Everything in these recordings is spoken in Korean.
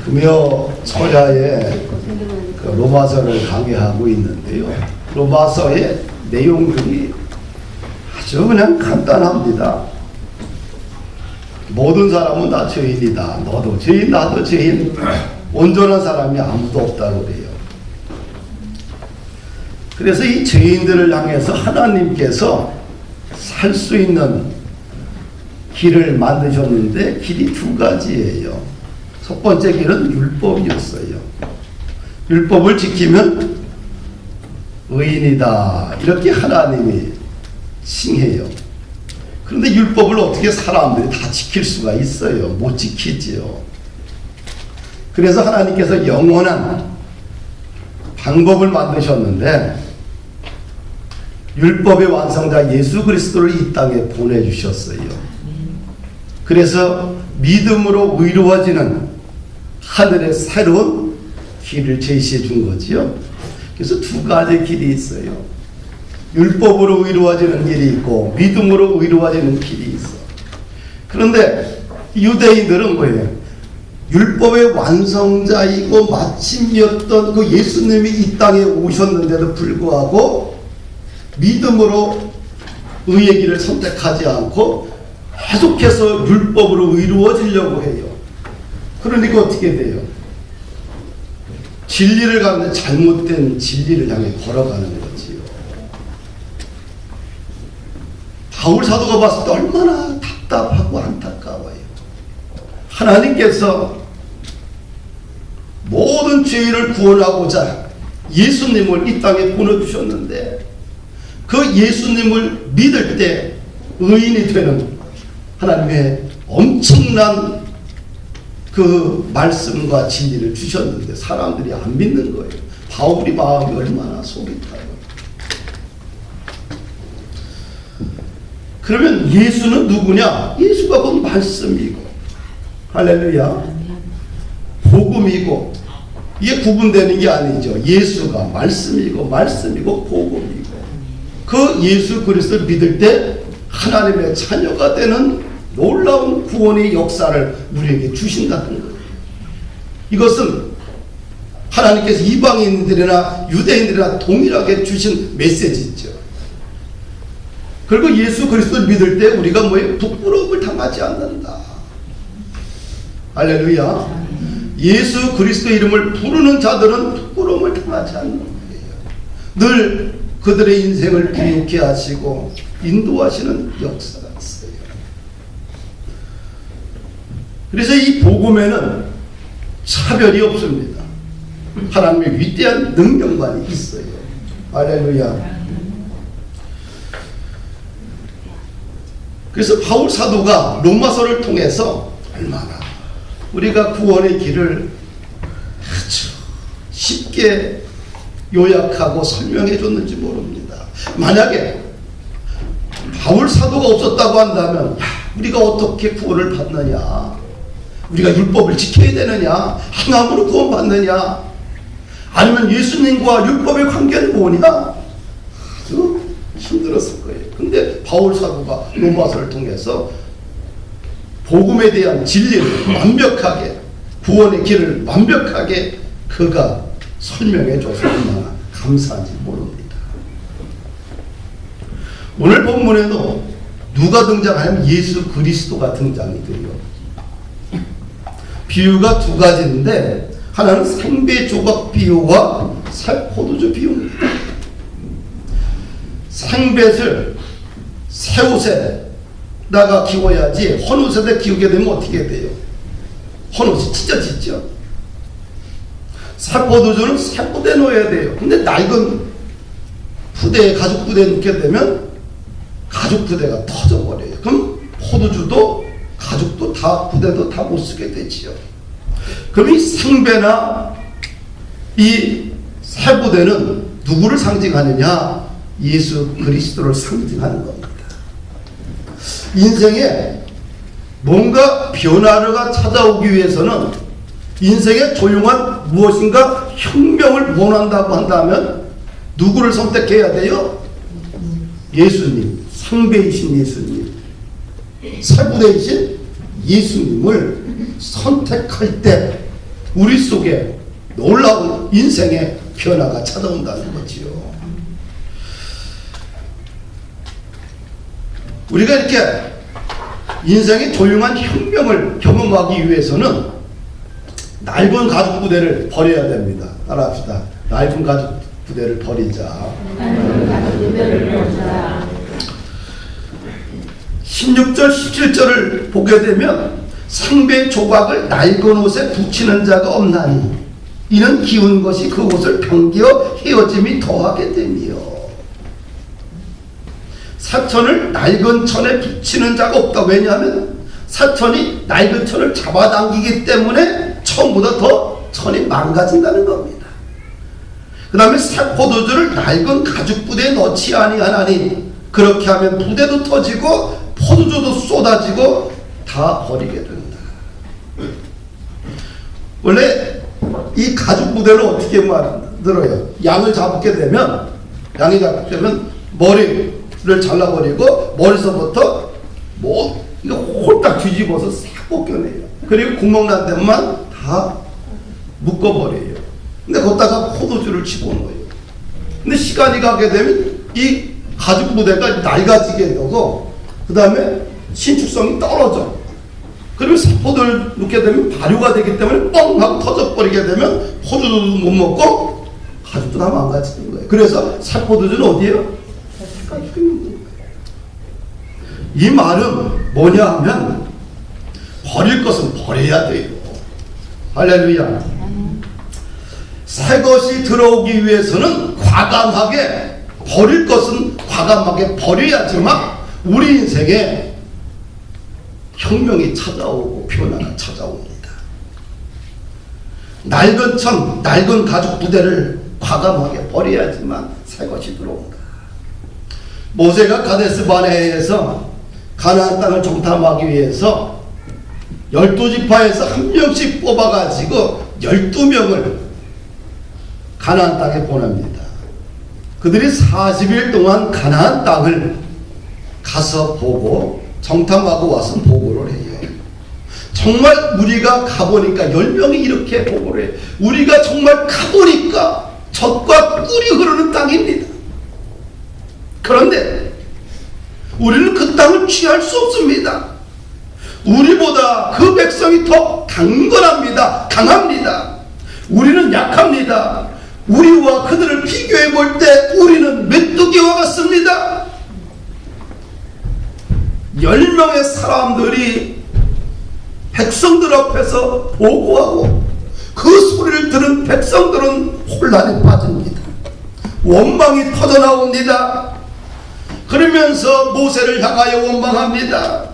금요 철야에 그 로마서를 강의하고 있는데요. 로마서의 내용들이 아주 그냥 간단합니다. 모든 사람은 다 죄인이다. 너도 죄인, 나도 죄인. 온전한 사람이 아무도 없다고 그래요. 그래서 이 죄인들을 향해서 하나님께서 살 수 있는 길을 만드셨는데 길이 두 가지예요. 첫 번째 길은 율법이었어요. 율법을 지키면 의인이다. 이렇게 하나님이 칭해요. 그런데 율법을 어떻게 사람들이 다 지킬 수가 있어요? 못 지키지요. 그래서 하나님께서 영원한 방법을 만드셨는데 율법의 완성자 예수 그리스도를 이 땅에 보내주셨어요. 그래서 믿음으로 의로워지는 하늘의 새로운 길을 제시해 준 거지요. 그래서 두 가지 길이 있어요. 율법으로 의로워지는 길이 있고 믿음으로 의로워지는 길이 있어. 그런데 유대인들은 뭐예요? 율법의 완성자이고 마침이었던 그 예수님이 이 땅에 오셨는데도 불구하고 믿음으로 의의 길을 선택하지 않고 계속해서 율법으로 의로워지려고 해요. 그러니까 어떻게 돼요? 진리를 가는데 잘못된 진리를 향해 걸어가는 거지요. 바울 사도가 봤을 때 얼마나 답답하고 안타까워요. 하나님께서 모든 죄인을 구원하고자 예수님을 이 땅에 보내주셨는데 그 예수님을 믿을 때 의인이 되는 하나님의 엄청난 그 말씀과 진리를 주셨는데 사람들이 안 믿는 거예요. 바울이 마음이 얼마나 속이 타요. 그러면 예수는 누구냐? 예수가 곧 말씀이고 할렐루야 복음이고 이게 구분되는 게 아니죠. 예수가 말씀이고 복음이고 그 예수 그리스도를 믿을 때 하나님의 자녀가 되는 놀라운 구원의 역사를 우리에게 주신다는 거예요. 이것은 하나님께서 이방인들이나 유대인들이나 동일하게 주신 메시지죠. 그리고 예수 그리스도를 믿을 때 우리가 뭐예요? 부끄러움을 당하지 않는다. 할렐루야. 예수 그리스도 이름을 부르는 자들은 부끄러움을 당하지 않는 거예요. 늘 그들의 인생을 비우게 하시고 인도하시는 역사가 있어요. 그래서 이 복음에는 차별이 없습니다. 하나님의 위대한 능력만이 있어요. 할렐루야. 그래서 바울 사도가 로마서를 통해서 얼마나 우리가 구원의 길을 아주 쉽게 요약하고 설명해 줬는지 모릅니다. 만약에 바울 사도가 없었다고 한다면 우리가 어떻게 구원을 받느냐, 우리가 율법을 지켜야 되느냐, 행함으로 구원 받느냐, 아니면 예수님과 율법의 관계는 뭐냐, 아주 힘들었을 거예요. 근데 바울 사도가 로마서를 통해서 복음에 대한 진리를 완벽하게, 구원의 길을 완벽하게 그가 설명해 줘서 얼마나 감사한지 모릅니다. 오늘 본문에도 누가 등장하냐면 예수 그리스도가 등장이 돼요. 비유가 두 가지인데 하나는 생배 조각 비유와 포도주 비유입니다. 생뱃을 새옷에다가 키워야지 헌옷에다 키우게 되면 어떻게 돼요? 헌옷이 찢어지죠. 새포도주는 새포대에 넣어야 돼요. 근데 낡은 부대에, 가죽 부대에 넣게 되면 가죽 부대가 터져버려요. 그럼 포도주도 가죽도 다, 부대도 다 못 쓰게 되지요. 그럼 이 생배나 이 새부대는 누구를 상징하느냐? 예수 그리스도를 상징하는 겁니다. 인생에 뭔가 변화가 찾아오기 위해서는 인생에 조용한 무엇인가 혁명을 원한다고 한다면 누구를 선택해야 돼요? 예수님, 상배이신 예수님, 새부대이신 예수님을 선택할 때 우리 속에 놀라운 인생의 변화가 찾아온다는 거지요. 우리가 이렇게 인생의 조용한 혁명을 경험하기 위해서는 낡은 가죽 부대를 버려야 됩니다. 따라합시다. 낡은 가죽 부대를 버리자. 16절 17절을 보게 되면 상배 조각을 낡은 옷에 붙이는 자가 없나니 이는 기운 것이 그 옷을 병기어 헤어짐이 더하게 되며 사천을 낡은 천에 붙이는 자가 없다. 왜냐하면 사천이 낡은 천을 잡아당기기 때문에 처음보다 더 천이 망가진다는 겁니다. 그 다음에 포도주를 낡은 가죽 부대에 넣지 아니하나니 그렇게 하면 부대도 터지고 포도주도 쏟아지고 다 버리게 된다. 원래 이 가죽 부대를 어떻게 만들어요? 양을 잡게 되면 머리를 잘라버리고 머리서부터 이거 홀딱 뒤집어서 싹 벗겨내요. 그리고 구멍 난 데만 다 묶어버려요. 근데 거기다가 포도주를 집어넣어요. 근데 시간이 가게 되면 이 가죽 부대가 낡아지게 되고 그 다음에 신축성이 떨어져. 그리고 포도를 넣게 되면 발효가 되기 때문에 뻥 하고 터져버리게 되면 포도도 못 먹고 가죽도 다 망가지는 거예요. 그래서 살포도주는 어디에요? 가죽에 있는 거예요. 이 말은 뭐냐 하면 버릴 것은 버려야 돼요. 할렐루야. 새 것이 들어오기 위해서는 과감하게 버릴 것은 과감하게 버려야지만 우리 인생에 혁명이 찾아오고 변화가 찾아옵니다. 낡은 천, 낡은 가죽 부대를 과감하게 버려야지만 새 것이 들어온다. 모세가 가데스 바네아에서 가나안 땅을 정탐하기 위해서 12지파에서 한 명씩 뽑아가지고 12명을 가나안 땅에 보냅니다. 그들이 40일 동안 가나안 땅을 가서 보고 정탐하고 와서 보고를 해요. 정말 우리가 가보니까 10명이 이렇게 보고를 해요. 우리가 정말 가보니까 젖과 꿀이 흐르는 땅입니다. 그런데 우리는 그 땅을 취할 수 없습니다. 우리보다 그 백성이 더 강건합니다. 강합니다. 우리는 약합니다. 우리와 그들을 비교해 볼 때 우리는 메뚜기와 같습니다. 10명의 사람들이 백성들 앞에서 보고하고 그 소리를 들은 백성들은 혼란에 빠집니다. 원망이 터져나옵니다. 그러면서 모세를 향하여 원망합니다.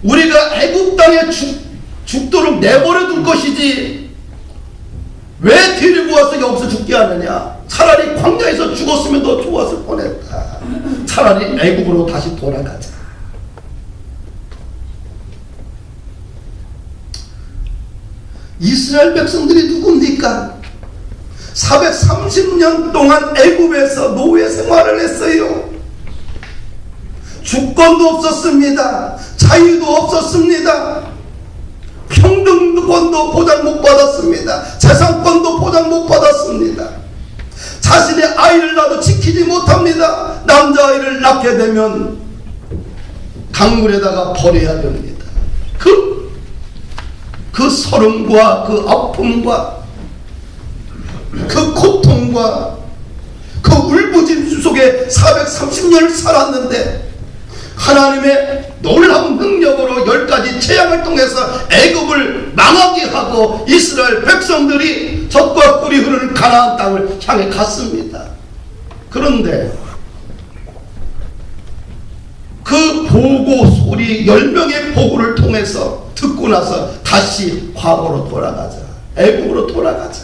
우리가 애굽 땅에 죽도록 내버려 둘 것이지 왜 데리고 와서 여기서 죽게 하느냐. 차라리 광야에서 죽었으면 더 좋았을 뻔했다. 차라리 애굽으로 다시 돌아가자. 이스라엘 백성들이 누굽니까? 430년 동안 애굽에서 노예 생활을 했어요. 주권도 없었습니다. 자유도 없었습니다. 평등권도 보장 못 받았습니다. 재산권도 보장 못 받았습니다. 자신의 아이를 낳아도 지키지 못합니다. 남자아이를 낳게 되면 강물에다가 버려야 됩니다. 그 서름과 그 아픔과 그 고통과 그 울부짖음 속에 430년을 살았는데 하나님의 놀라운 능력으로 10가지 재앙을 통해서 애굽을 망하게 하고 이스라엘 백성들이 젖과 꿀이 흐르는 가나안 땅을 향해 갔습니다. 그런데 그 보고 소리 10명의 보고를 통해서 듣고 나서 다시 과거로 돌아가자. 애굽으로 돌아가자.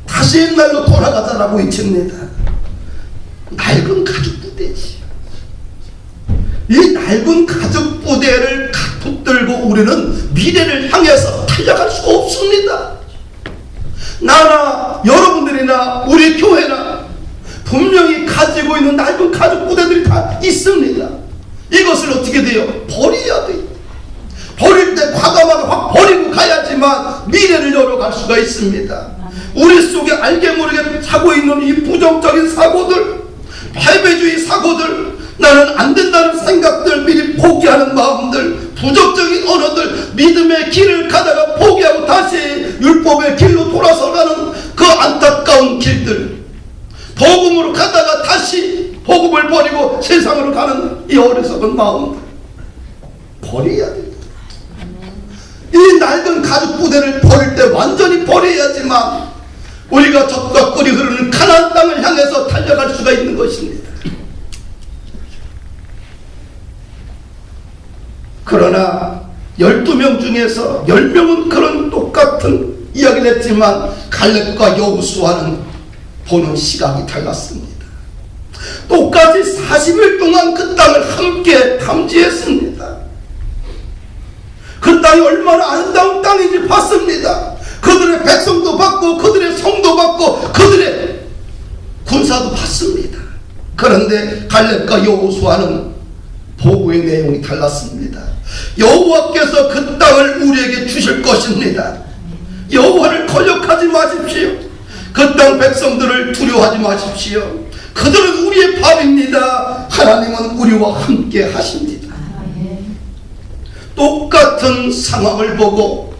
다시 옛날로 돌아가자라고 외칩니다. 낡은 가죽 부대지. 이 낡은 가죽 부대를 붙들고 우리는 미래를 향해서 달려갈 수가 없습니다. 나나 여러분들이나 우리 교회나 분명히 가지고 있는 낡은 가죽 부대들이 다 있습니다. 이것을 어떻게 돼요? 버려야 돼요. 버릴 때 과감하게 확 버리고 가야 해야지만 미래를 열어갈 수가 있습니다. 우리 속에 알게 모르게 하고 있는 이 부정적인 사고들, 패배주의 사고들, 나는 안 된다는 생각들, 미리 포기하는 마음들, 부정적인 언어들, 믿음의 길을 가다가 포기하고 다시 율법의 길로 돌아서 가는 그 안타까운 길들, 복음으로 가다가 다시 복음을 버리고 세상으로 가는 이 어리석은 마음들 버려야 됩니다. 이 낡은 가죽 부대를 버릴 때 완전히 버려야지만 우리가 젖과 꿀이 흐르는 가나안 땅을 향해서 달려갈 수가 있는 것입니다. 그러나 12명 중에서 10명은 그런 똑같은 이야기를 했지만 갈렙과 여호수아는 보는 시각이 달랐습니다. 똑같이 40일 동안 그 땅을 함께 탐지했습니다. 그 땅이 얼마나 아름다운 땅인지 봤습니다. 그들의 백성도 봤고 그들의 성도 봤고 그들의 군사도 봤습니다. 그런데 갈렙과 여호수아는 보고의 내용이 달랐습니다. 여호와께서 그 땅을 우리에게 주실 것입니다. 여호와를 거역하지 마십시오. 그 땅 백성들을 두려워하지 마십시오. 그들은 우리의 밥입니다. 하나님은 우리와 함께 하십니다. 똑같은 상황을 보고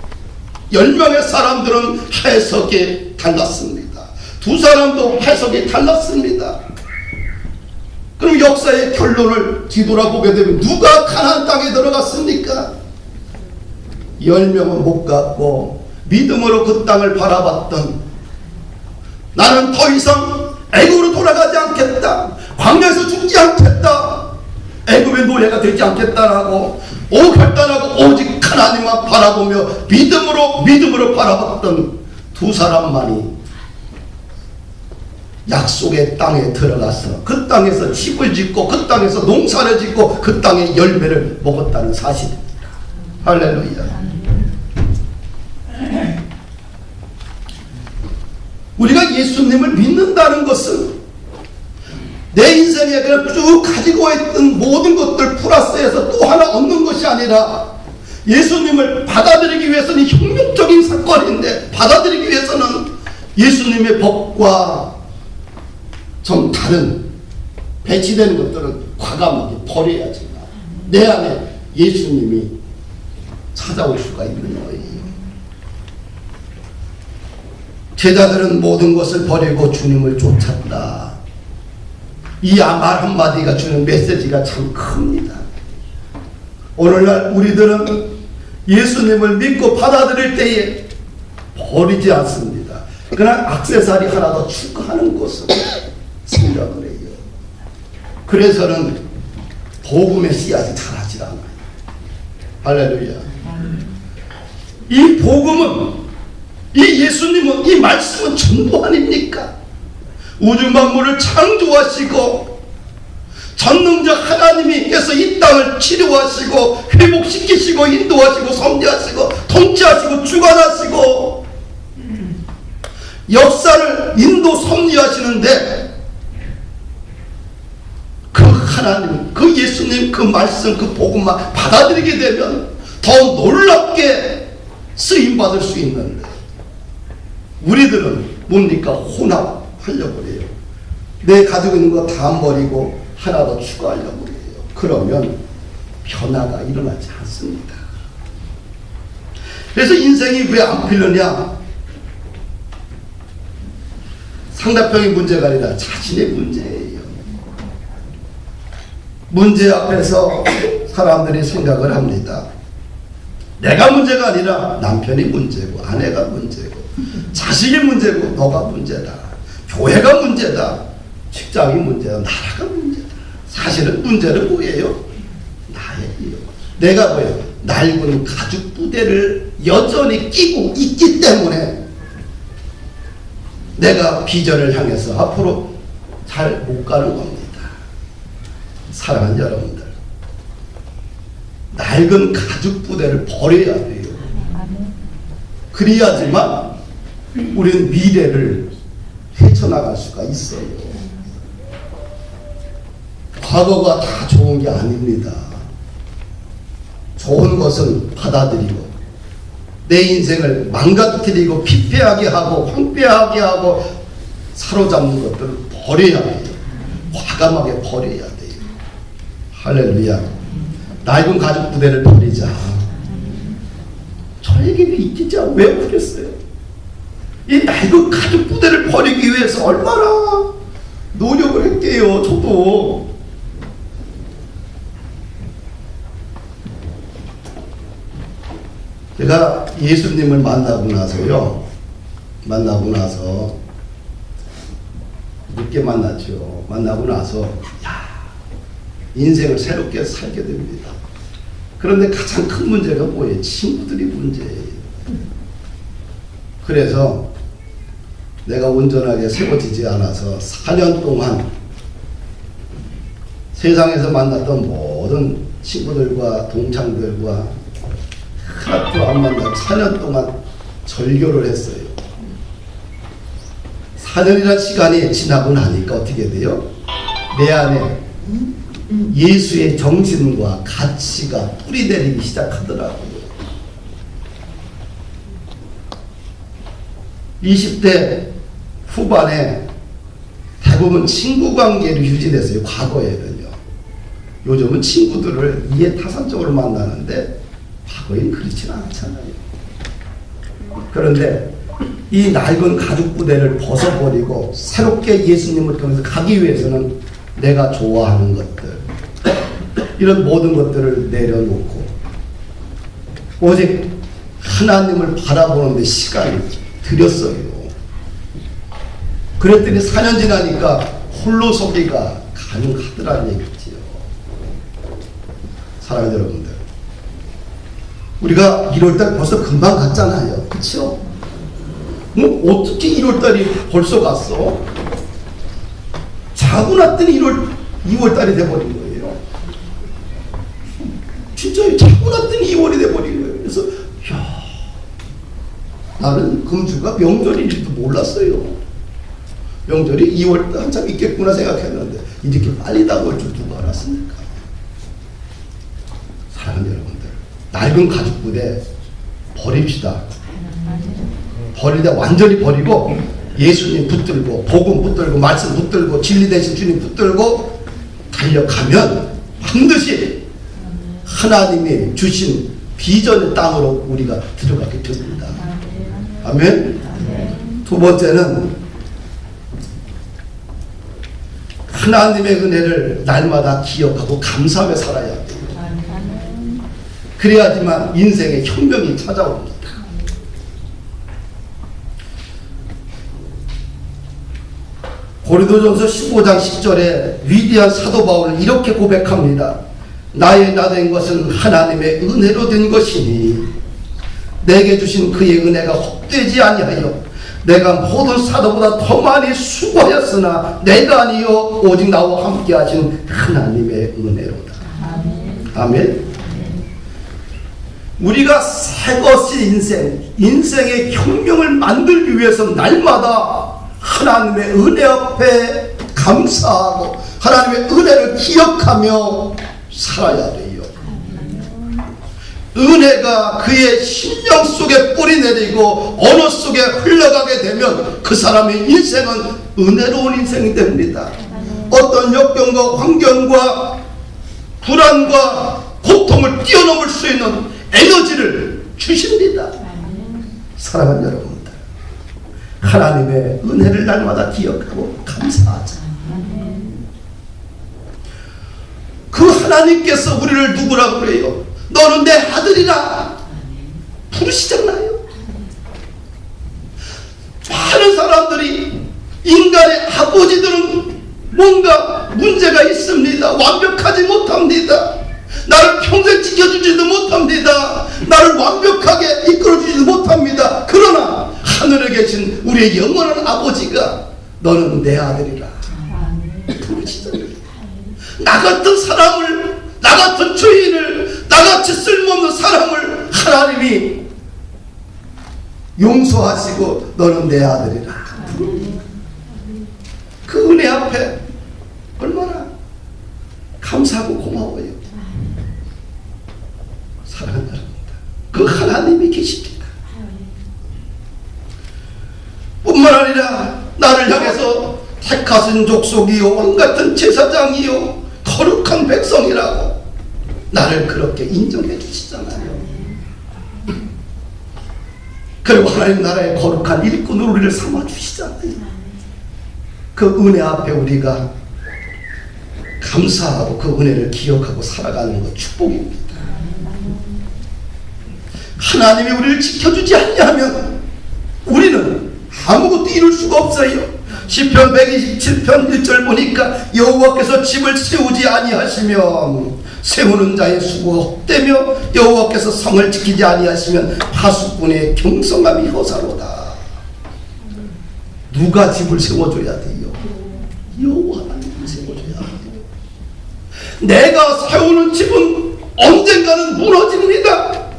10명의 사람들은 해석이 달랐습니다. 두 사람도 해석이 달랐습니다. 그럼 역사의 결론을 뒤돌아보게 되면 누가 가나안 땅에 들어갔습니까? 10명은 못 갔고 믿음으로 그 땅을 바라봤던, 나는 더 이상 애굽으로 돌아가지 않겠다, 광야에서 죽지 않겠다, 애굽의 노예가 되지 않겠다라고 오결단하고 오직 하나님만 바라보며 믿음으로 바라봤던 두 사람만이 약속의 땅에 들어가서 그 땅에서 집을 짓고 그 땅에서 농사를 짓고 그 땅의 열매를 먹었다는 사실입니다. 할렐루야. 우리가 예수님을 믿는다는 것은 내 인생에 그냥 쭉 가지고 있던 모든 것들 플러스해서 또 하나 얻는 것이 아니라 예수님을 받아들이기 위해서는 혁명적인 사건인데, 받아들이기 위해서는 예수님의 법과 좀 다른 배치되는 것들은 과감하게 버려야지만 내 안에 예수님이 찾아올 수가 있는 거예요. 제자들은 모든 것을 버리고 주님을 쫓았다. 이 말 한마디가 주는 메시지가 참 큽니다. 오늘날 우리들은 예수님을 믿고 받아들일 때에 버리지 않습니다. 그러나 액세서리 하나 더 추가하는 것을 생각을 해요. 그래서는 복음의 씨앗이 자라지 않아요. 할렐루야. 이 복음은, 이 예수님은, 이 말씀은 전부 아닙니까? 우주 만물을 창조하시고 전능적 하나님께서 이 땅을 치료하시고 회복시키시고 인도하시고 섭리하시고 통치하시고 주관하시고 역사를 인도 섭리하시는데, 그 하나님, 그 예수님, 그 말씀, 그 복음만 받아들이게 되면 더 놀랍게 쓰임받을 수 있는데, 우리들은 뭡니까? 혼합하려고 해요. 내 가지고 있는 거 다 버리고 하나 더 추가하려고 해요. 그러면 변화가 일어나지 않습니다. 그래서 인생이 왜 안 풀리냐? 상대방의 문제가 아니라 자신의 문제예요. 문제 앞에서 사람들이 생각을 합니다. 내가 문제가 아니라 남편이 문제고 아내가 문제고 자식이 문제고 너가 문제다, 교회가 문제다, 직장이 문제다, 나라가 문제다. 사실은 문제는 뭐예요? 나예요. 내가 뭐예요? 낡은 가죽 부대를 여전히 끼고 있기 때문에 내가 비전을 향해서 앞으로 잘 못 가는 겁니다. 사랑하는 여러분들, 낡은 가죽 부대를 버려야 돼요. 그래야지만 우리는 미래를 헤쳐나갈 수가 있어요. 과거가 다 좋은 게 아닙니다. 좋은 것은 받아들이고 내 인생을 망가뜨리고 피폐하게 하고 황폐하게 하고 사로잡는 것들을 버려야 돼요. 과감하게 버려야 돼요. 할렐루야. 낡은 가죽 부대를 버리자. 저에게는 이 기자 왜 그랬어요? 이 낡은 가죽 부대를 버리기 위해서 얼마나 노력을 했게요. 저도 제가 예수님을 만나고 나서 늦게 만났죠. 만나고 나서 인생을 새롭게 살게 됩니다. 그런데 가장 큰 문제가 뭐예요? 친구들이 문제예요. 그래서 내가 온전하게 세워지지 않아서 4년 동안 세상에서 만났던 모든 친구들과 동창들과 하나도 안 만나 4년 동안 절교를 했어요. 4년이라는 시간이 지나고 나니까 어떻게 돼요? 내 안에 예수의 정신과 가치가 뿌리내리기 시작하더라고요. 20대 후반에 대부분 친구 관계를 유지했어요. 과거에는요. 요즘은 친구들을 이해타산적으로 만나는데 과거에는 그렇지는 않잖아요. 그런데 이 낡은 가죽 부대를 벗어버리고 새롭게 예수님을 통해서 가기 위해서는 내가 좋아하는 것들, 이런 모든 것들을 내려놓고 오직 하나님을 바라보는 데 시간을 들였어요. 그랬더니 4년 지나니까 홀로 서기가 가능하더라는 얘기지요. 사랑하는 여러분들, 우리가 1월달 벌써 금방 갔잖아요. 그렇죠? 어떻게 1월달이 벌써 갔어? 자고 났더니 2월달이 돼버린 거예요. 진짜요. 자고 났더니 2월이 돼버린 거예요. 그래서 나는 금주가 명절인지도 몰랐어요. 명절이 2월달 한참 있겠구나 생각했는데 이렇게 빨리 다가올 줄 누가 알았습니까? 사랑하는 여러분들, 낡은 가죽 부대 버립시다. 버릴 때 완전히 버리고 예수님 붙들고 복음 붙들고 말씀 붙들고 진리 되신 주님 붙들고 달려가면 반드시 하나님이 주신 비전의 땅으로 우리가 들어가게 됩니다. 아멘. 두 번째는 하나님의 은혜를 날마다 기억하고 감사하며 살아야 돼요. 그래야지만 인생의 혁명이 찾아옵니다. 고린도전서 15장 10절에 위대한 사도 바울은 이렇게 고백합니다. 나의 나된 것은 하나님의 은혜로 된 것이니 내게 주신 그의 은혜가 헛되지 아니하여 내가 모든 사도보다 더 많이 수고하였으나 내가 아니요 오직 나와 함께 하신 하나님의 은혜로다. 아멘. 우리가 새것이 인생의 혁명을 만들기 위해서 날마다 하나님의 은혜 앞에 감사하고 하나님의 은혜를 기억하며 살아야 돼요. 은혜가 그의 심령 속에 뿌리내리고 언어 속에 흘러가게 되면 그 사람의 인생은 은혜로운 인생이 됩니다. 어떤 역경과 환경과 불안과 고통을 뛰어넘을 수 있는 에너지를 주십니다. 사랑하는 여러분들, 하나님의 은혜를 날마다 기억하고 감사하자. 그 하나님께서 우리를 누구라고 그래요? 너는 내 아들이라 부르시잖아요. 많은 사람들이 인간의 아버지들은 뭔가 문제가 있습니다. 완벽하지 못합니다. 나를 평생 지켜주지도 못합니다. 나를 완벽하게 이끌어주지도 못합니다. 그러나 하늘에 계신 우리의 영원한 아버지가 너는 내 아들이라 부르시잖아요. 나 같은 사람을, 나 같은 죄인을, 나같이 쓸모없는 사람을 하나님이 용서하시고 너는 내 아들이라. 그 은혜 앞에 얼마나 감사하고 고마워요. 사랑하는 여러분들, 그 하나님이 계십니다. 다스린 족속이요 왕같은 제사장이요 거룩한 백성이라고 나를 그렇게 인정해 주시잖아요. 그리고 하나님 나라의 거룩한 일꾼으로 우리를 삼아 주시잖아요. 그 은혜 앞에 우리가 감사하고 그 은혜를 기억하고 살아가는 것 축복입니다. 하나님이 우리를 지켜주지 않냐면 우리는 아무것도 이룰 수가 없어요. 시편 127편 1절 보니까 여호와께서 집을 세우지 아니하시면 세우는 자의 수고가 헛되며 여호와께서 성을 지키지 아니하시면 파수꾼의 경성함이 허사로다. 누가 집을 세워줘야 돼요? 여호와 하나님이 세워줘야 돼요. 내가 세우는 집은 언젠가는 무너집니다.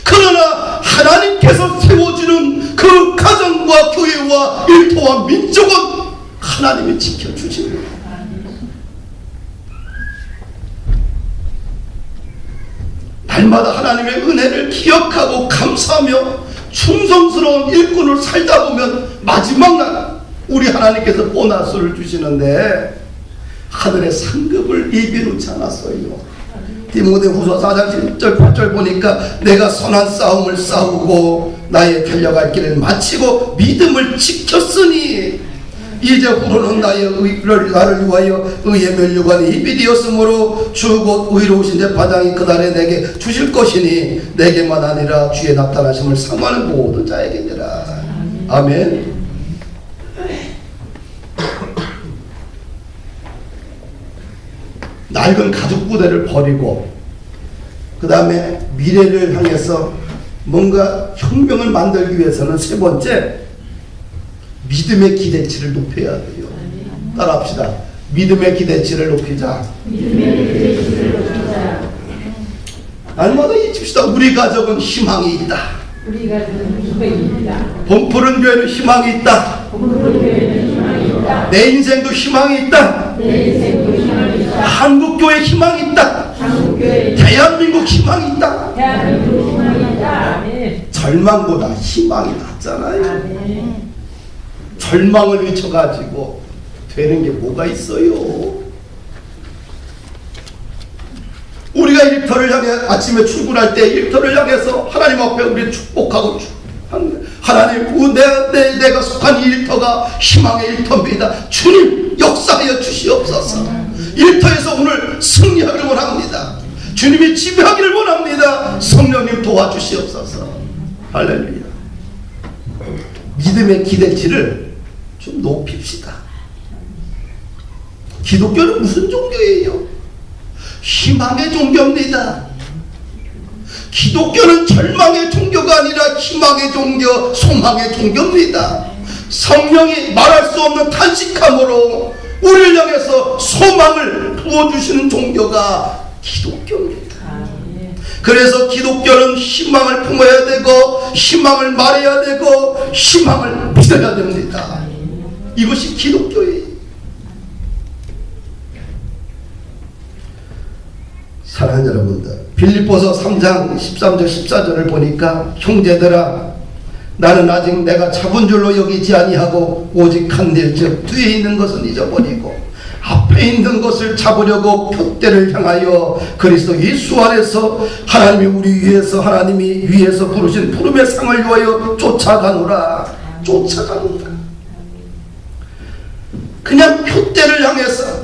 그러나 하나님께서 세워주는 그 가정과 교회와 일터와 민족은 하나님이 지켜주십니다. 날마다 하나님의 은혜를 기억하고 감사하며 충성스러운 일꾼을 살다 보면 마지막 날 우리 하나님께서 보너스를 주시는데 하늘의 상급을 예비해놓지 않았어요. 디모데후서 4장 7절 8절 보니까 내가 선한 싸움을 싸우고 나의 달려갈 길을 마치고 믿음을 지켰으니 이제 후로는 나를 위하여 의의 면류관이 입이 되었으므로 주 곧 의로우신 재판장이 그날에 내게 주실 것이니 내게만 아니라 주의 나타나심을 사모하는 모든 자에게니라. 아멘. 낡은 가죽 부대를 버리고 그 다음에 미래를 향해서 뭔가 혁명을 만들기 위해서는 세 번째, 믿음의 기대치를 높여야 돼요. 따라합시다. 믿음의 기대치를 높이자. 날마다 잊읍시다. 우리 가족은 희망이 있다. 범푸른 교회는 희망이 있다. 내 인생도 희망이 있다. 한국교회 희망이 있다. 대한민국 희망이 있다. 절망보다 희망이 낫잖아요. 절망을 미쳐가지고 되는 게 뭐가 있어요? 우리가 일터를 향해 아침에 출근할 때 일터를 향해서 하나님 앞에 우리 축복하고 하나님 내가 속한 이 일터가 희망의 일터입니다. 주님 역사하여 주시옵소서. 일터에서 오늘 승리하기를 원합니다. 주님이 지배하기를 원합니다. 성령님 도와주시옵소서. 할렐루야. 믿음의 기대치를 좀 높입시다. 기독교는 무슨 종교예요? 희망의 종교입니다. 기독교는 절망의 종교가 아니라 희망의 종교, 소망의 종교입니다. 성령이 말할 수 없는 탄식함으로 우리를 향해서 소망을 부어주시는 종교가 기독교입니다. 그래서 기독교는 희망을 품어야 되고 희망을 말해야 되고 희망을 믿어야 됩니다. 이것이 기독교예요. 사랑하는 여러분들, 빌립보서 3장 13절 14절을 보니까 형제들아 나는 아직 내가 잡은 줄로 여기지 아니하고 오직 한 일 즉 뒤에 있는 것은 잊어버리고 앞에 있는 것을 잡으려고 표대를 향하여 그리스도 예수 안에서 하나님이 우리 위해서 하나님이 위에서 부르신 부름의 상을 위하여 쫓아가노라. 쫓아가노라. 그냥 표대를 향해서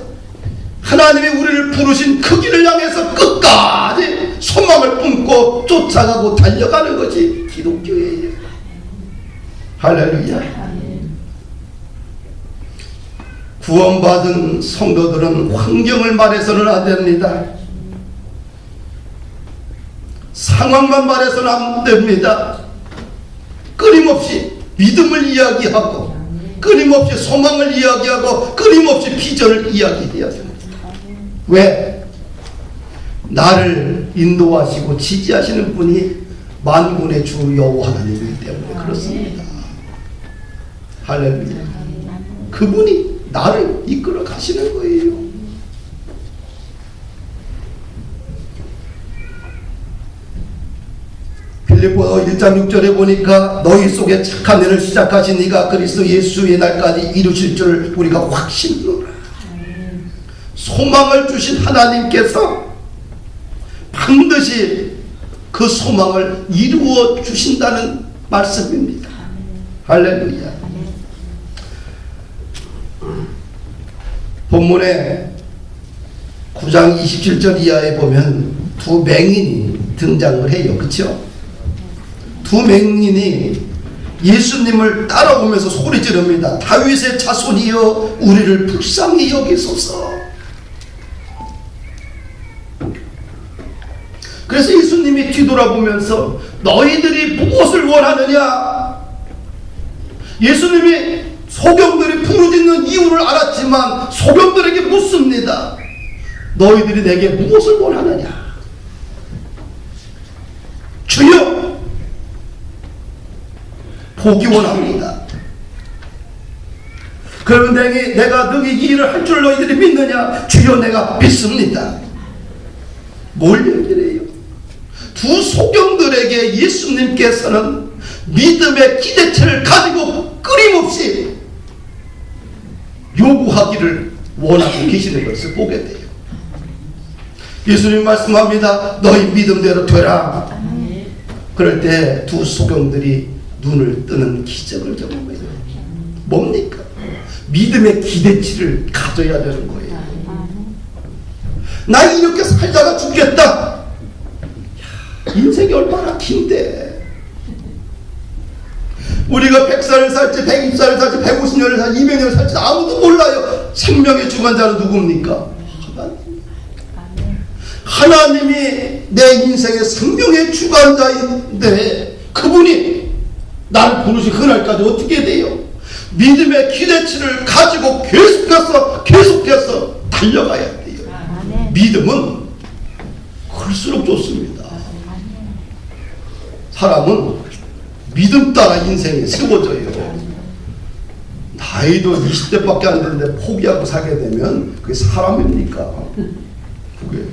하나님이 우리를 부르신 그 길을 향해서 끝까지 소망을 품고 쫓아가고 달려가는 것이 기독교예요. 할렐루야. 구원받은 성도들은 환경을 말해서는 안 됩니다. 상황만 말해서는 안 됩니다. 끊임없이 믿음을 이야기하고 끊임없이 소망을 이야기하고 끊임없이 비전을 이야기해야 됩니다. 왜? 나를 인도하시고 지지하시는 분이 만군의 주 여호와 하나님이기 때문에 그렇습니다. 할렐루야. 그분이 나를 이끌어 가시는 거예요. 빌립보 1장 6절에 보니까 너희 속에 착한 일을 시작하신 이가 그리스도 예수의 날까지 이루실 줄 우리가 확신하노라. 소망을 주신 하나님께서 반드시 그 소망을 이루어 주신다는 말씀입니다. 할렐루야. 본문에 9장 27절 이하에 보면 두 맹인이 등장을 해요. 그렇죠? 두 맹인이 예수님을 따라오면서 소리 지릅니다. 다윗의 자손이여 우리를 불쌍히 여기소서. 그래서 예수님이 뒤돌아보면서 너희들이 무엇을 원하느냐? 예수님이 소경들이 부르짖는 이유를 알았지만 소경들에게 묻습니다. 너희들이 내게 무엇을 원하느냐? 주여, 보기 원합니다. 그러면 내가 너희 이 일을 할 줄 너희들이 믿느냐? 주여, 내가 믿습니다. 뭘 얘기를 해요? 두 소경들에게 예수님께서는 믿음의 기대체를 가지고 끊임없이 요구하기를 원하고 계시는 것을 보게 돼요. 예수님 말씀합니다. 너희 믿음대로 되라. 그럴 때 두 소경들이 눈을 뜨는 기적을 경험해요. 뭡니까? 믿음의 기대치를 가져야 되는 거예요. 나 이렇게 살다가 죽겠다. 인생이 얼마나 긴데. 우리가 100살을 살지 120살을 살지 150년을 살지 200년을 살지 아무도 몰라요. 생명의 주관자는 누굽니까? 하나님이 내 인생의 생명의 주관자인데 그분이 나를 부르신 그날까지 어떻게 돼요? 믿음의 기대치를 가지고 계속해서 달려가야 돼요. 믿음은 클수록 좋습니다. 사람은 믿음 따라 인생이 세워져요. 나이도 20대밖에 안 되는데 포기하고 살게 되면 그게 사람입니까? 그게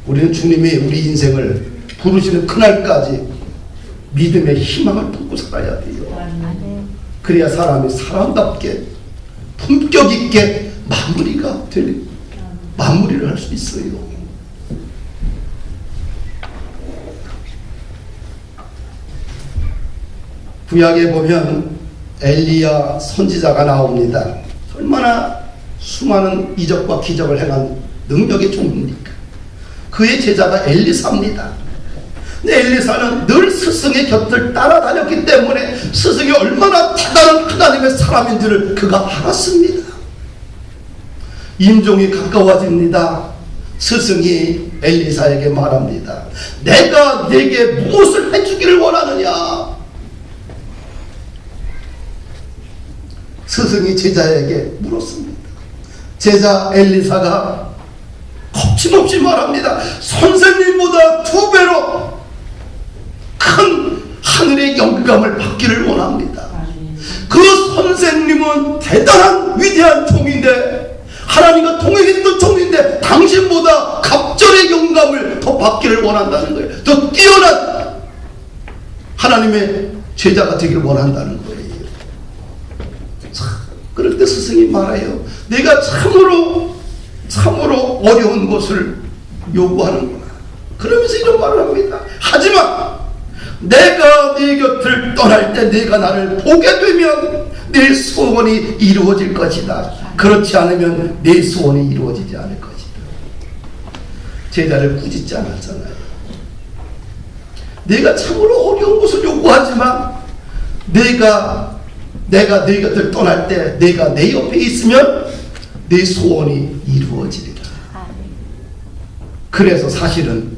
우리는 주님이 우리 인생을 부르시는 그날까지 믿음의 희망을 품고 살아야 돼요. 그래야 사람이 사람답게 품격 있게 마무리를 할 수 있어요. 구약에 보면 엘리야 선지자가 나옵니다. 얼마나 수많은 이적과 기적을 행한 능력의 종입니까? 그의 제자가 엘리사입니다. 근데 엘리사는 늘 스승의 곁을 따라다녔기 때문에 스승이 얼마나 대단한 하나님의 사람인지를 그가 알았습니다. 임종이 가까워집니다. 스승이 엘리사에게 말합니다. 내가 네게 무엇을 해주기를 원하느냐? 스승이 제자에게 물었습니다. 제자 엘리사가 거침없이 말합니다. 선생님보다 2배로 큰 하늘의 영감을 받기를 원합니다. 그 선생님은 대단한 위대한 종인데 하나님과 동행했던 종인데 당신보다 갑절의 영감을 더 받기를 원한다는 거예요. 더 뛰어난 하나님의 제자가 되기를 원한다는 거예요. 그럴 때 스승이 말해요. 내가 참으로 어려운 것을 요구하는구나. 그러면서 이런 말을 합니다. 하지만 내가 네 곁을 떠날 때 네가 나를 보게 되면 네 소원이 이루어질 것이다. 그렇지 않으면 네 소원이 이루어지지 않을 것이다. 제자를 꾸짖지 않았잖아요. 내가 참으로 어려운 것을 요구하지만 내가 네 곁을 떠날 때 내가 내 옆에 있으면 내 소원이 이루어지리라. 그래서 사실은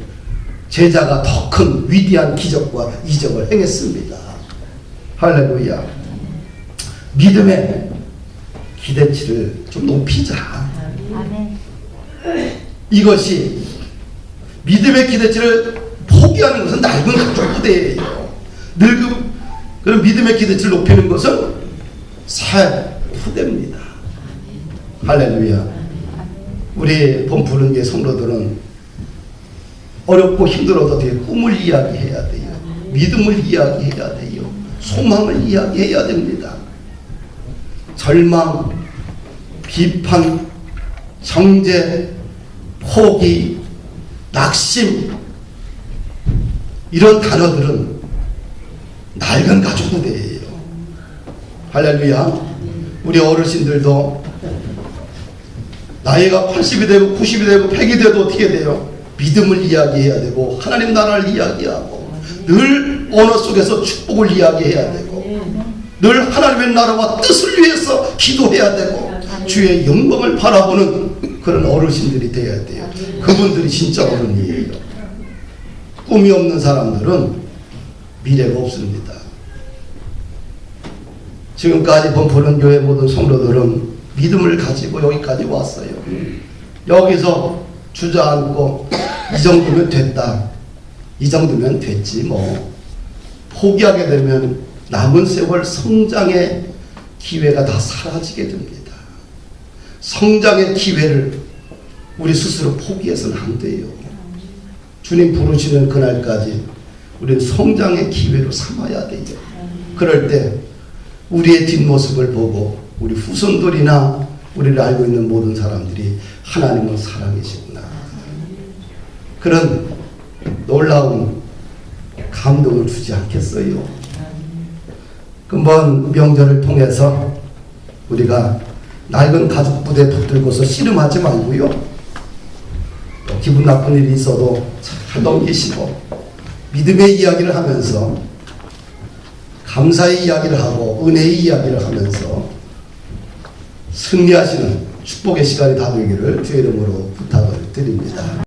제자가 더 큰 위대한 기적과 이적을 행했습니다. 할렐루야. 믿음의 기대치를 좀 높이자. 이것이 믿음의 기대치를 포기하는 것은 낡은 가족 부대예요. 그럼 믿음의 기대치를 높이는 것은 새 후대입니다. 할렐루야. 우리 본부른계 성도들은 어렵고 힘들어도 돼. 꿈을 이야기해야 돼요. 믿음을 이야기해야 돼요. 소망을 이야기해야 됩니다. 절망, 비판, 정죄, 포기, 낙심, 이런 단어들은 낡은 가죽 부대예요. 할렐루야. 우리 어르신들도 나이가 80이 되고 90이 되고 100이 돼도 어떻게 돼요? 믿음을 이야기해야 되고 하나님 나라를 이야기하고 늘 언어 속에서 축복을 이야기해야 되고 늘 하나님의 나라와 뜻을 위해서 기도해야 되고 주의 영광을 바라보는 그런 어르신들이 돼야 돼요. 그분들이 진짜 어른이에요. 꿈이 없는 사람들은 미래가 없습니다. 지금까지 범포른 교회 모든 성도들은 믿음을 가지고 여기까지 왔어요. 여기서 주저앉고 이 정도면 됐다, 이 정도면 됐지 뭐, 포기하게 되면 남은 세월 성장의 기회가 다 사라지게 됩니다. 성장의 기회를 우리 스스로 포기해서는 안 돼요. 주님 부르시는 그날까지 우리는 성장의 기회로 삼아야 돼요. 그럴 때 우리의 뒷모습을 보고 우리 후손들이나 우리를 알고 있는 모든 사람들이 하나님은 살아계시구나, 그런 놀라운 감동을 주지 않겠어요? 금번 명절을 통해서 우리가 낡은 가죽 부대 붙들고서 씨름하지 말고요, 기분 나쁜 일이 있어도 잘 넘기시고 믿음의 이야기를 하면서 감사의 이야기를 하고 은혜의 이야기를 하면서 승리하시는 축복의 시간이 다 되기를 주의 이름으로 부탁을 드립니다.